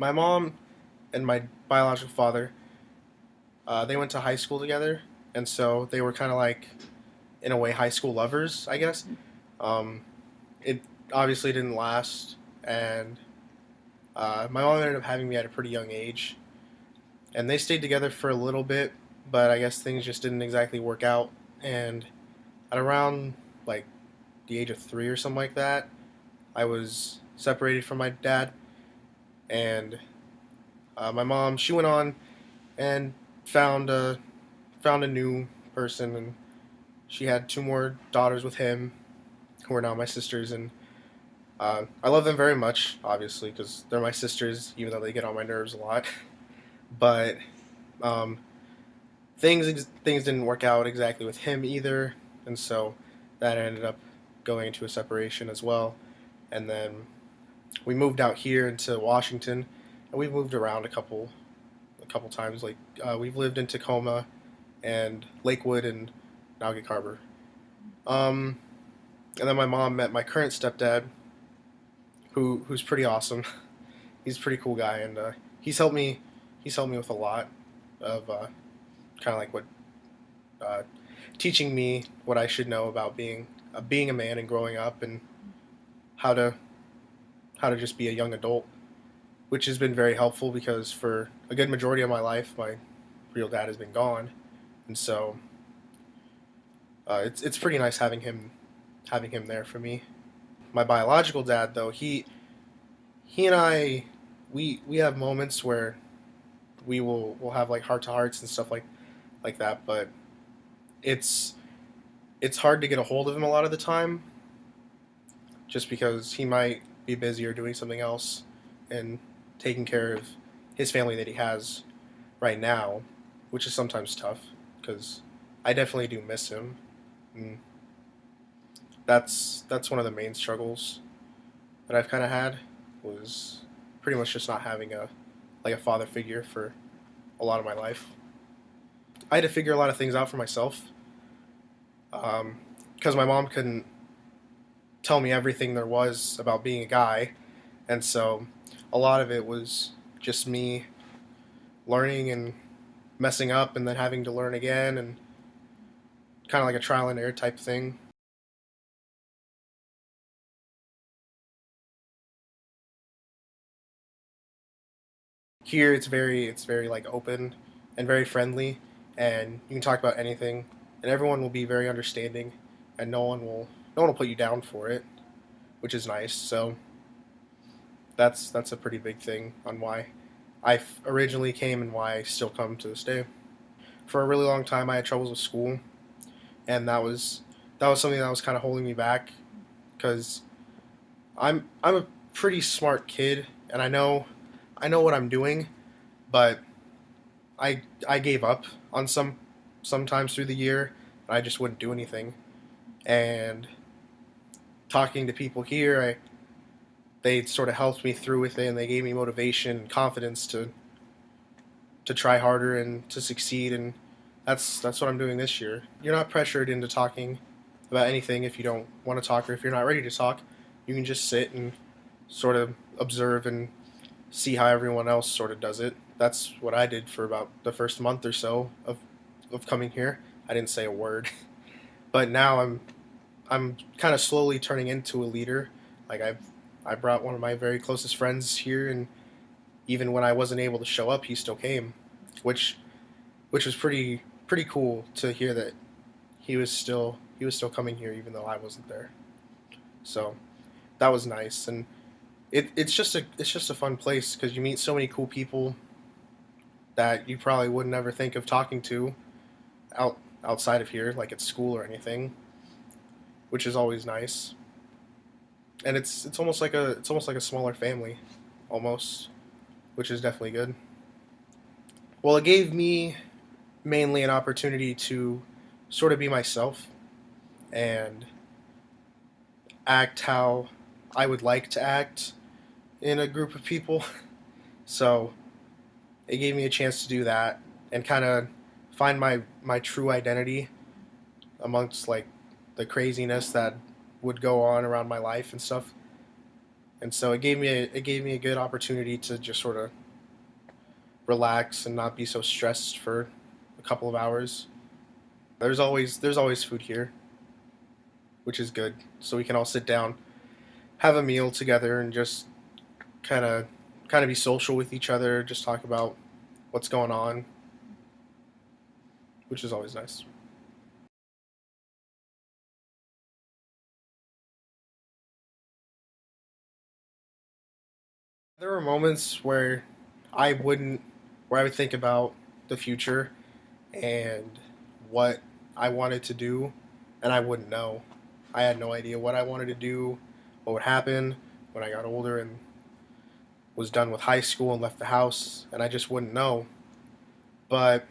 My mom and my biological father, they went to high school together, and so they were kind of like, in a way, high school lovers, I guess. Um, it obviously didn't last, and my mom ended up having me at a pretty young age, and they stayed together for a little bit, but I guess things just didn't exactly work out. And at around like the age of 3 or something like that, I was separated from my dad, and my mom, she went on and found a new person, and she had two more daughters with him, who are now my sisters, and I love them very much, obviously, because they're my sisters, even though they get on my nerves a lot. But um, things didn't work out exactly with him either, and so that ended up going into a separation as well. And then we moved out here into Washington, and we've moved around a couple times. Like we've lived in Tacoma and Lakewood and Nowgate Harbor. Um, and then my mom met my current stepdad, who's pretty awesome. He's a pretty cool guy, and he's helped me. He's helped me with a lot of kind of like what uh, teaching me what I should know about being a man and growing up, and how to how to just be a young adult, which has been very helpful because for a good majority of my life, my real dad has been gone, and so it's pretty nice having him there for me. My biological dad, though, he and I we have moments where we'll have like heart to hearts and stuff like that, but it's it's hard to get a hold of him a lot of the time, just because he might be busy or doing something else and taking care of his family that he has right now, which is sometimes tough because I definitely do miss him. And that's one of the main struggles that I've kind of had, was pretty much just not having a father figure for a lot of my life. I had to figure a lot of things out for myself, because my mom couldn't tell me everything there was about being a guy, and so a lot of it was just me learning and messing up and then having to learn again, and kind of like a trial and error type thing. Here it's very like open and very friendly, and you can talk about anything, and everyone will be very understanding, and no one will put you down for it, which is nice. So that's a pretty big thing on why I originally came and why I still come to this day. For a really long time, I had troubles with school, and that was something that was kind of holding me back, because I'm a pretty smart kid, and I know what I'm doing, but I gave up on sometimes through the year, and I just wouldn't do anything. And talking to people here, they sort of helped me through with it, and they gave me motivation and confidence to try harder and to succeed. And that's what I'm doing this year. You're not pressured into talking about anything if you don't want to talk, or if you're not ready to talk. You can just sit and sort of observe and see how everyone else sort of does it. That's what I did for about the first month or so of coming here. I didn't say a word, but now I'm kind of slowly turning into a leader. Like I brought one of my very closest friends here, and even when I wasn't able to show up, he still came, which which was pretty cool to hear that he was still coming here even though I wasn't there. So that was nice, and it's just a fun place because you meet so many cool people that you probably would never think of talking to outside of here, like at school or anything, which is always nice. And it's almost like a smaller family, almost, which is definitely good. Well, it gave me mainly an opportunity to sort of be myself and act how I would like to act in a group of people. So it gave me a chance to do that and kind of find my true identity amongst like the craziness that would go on around my life and stuff. and so it gave me a good opportunity to just sort of relax and not be so stressed for a couple of hours. There's always food here, which is good. So we can all sit down, have a meal together, and just kind of kind of be social with each other, just talk about what's going on, which is always nice. There were moments I wouldn't where I would think about the future and what I wanted to do, and I wouldn't know. I had no idea what I wanted to do, what would happen when I got older and was done with high school and left the house, and I just wouldn't know. But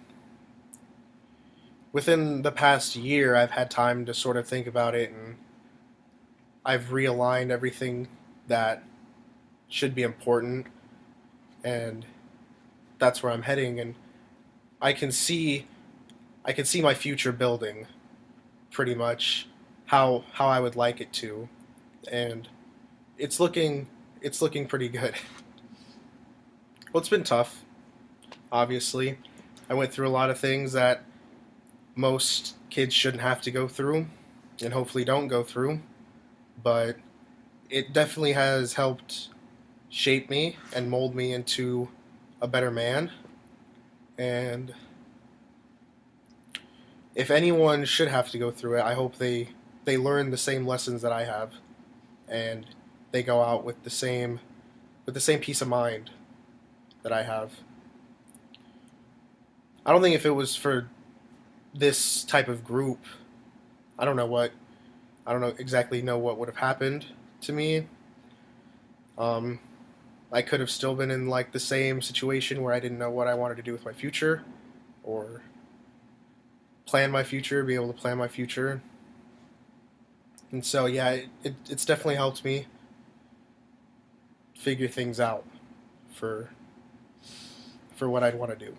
within the past year, I've had time to sort of think about it, and I've realigned everything that should be important, and that's where I'm heading. And I can see I can see my future building pretty much how I would like it to, and it's looking it's looking pretty good. Well, it's been tough, obviously. I went through a lot of things that most kids shouldn't have to go through, and hopefully don't go through, but it definitely has helped shape me and mold me into a better man. And if anyone should have to go through it, I hope they learn the same lessons that I have, and they go out with the same peace of mind that I have. I don't think if it was for this type of group, I don't know what I don't know exactly know what would have happened to me. Um, I could have still been in like the same situation where I didn't know what I wanted to do with my future, or plan my future, be able to plan my future. And so yeah, it's definitely helped me figure things out for for what I'd want to do.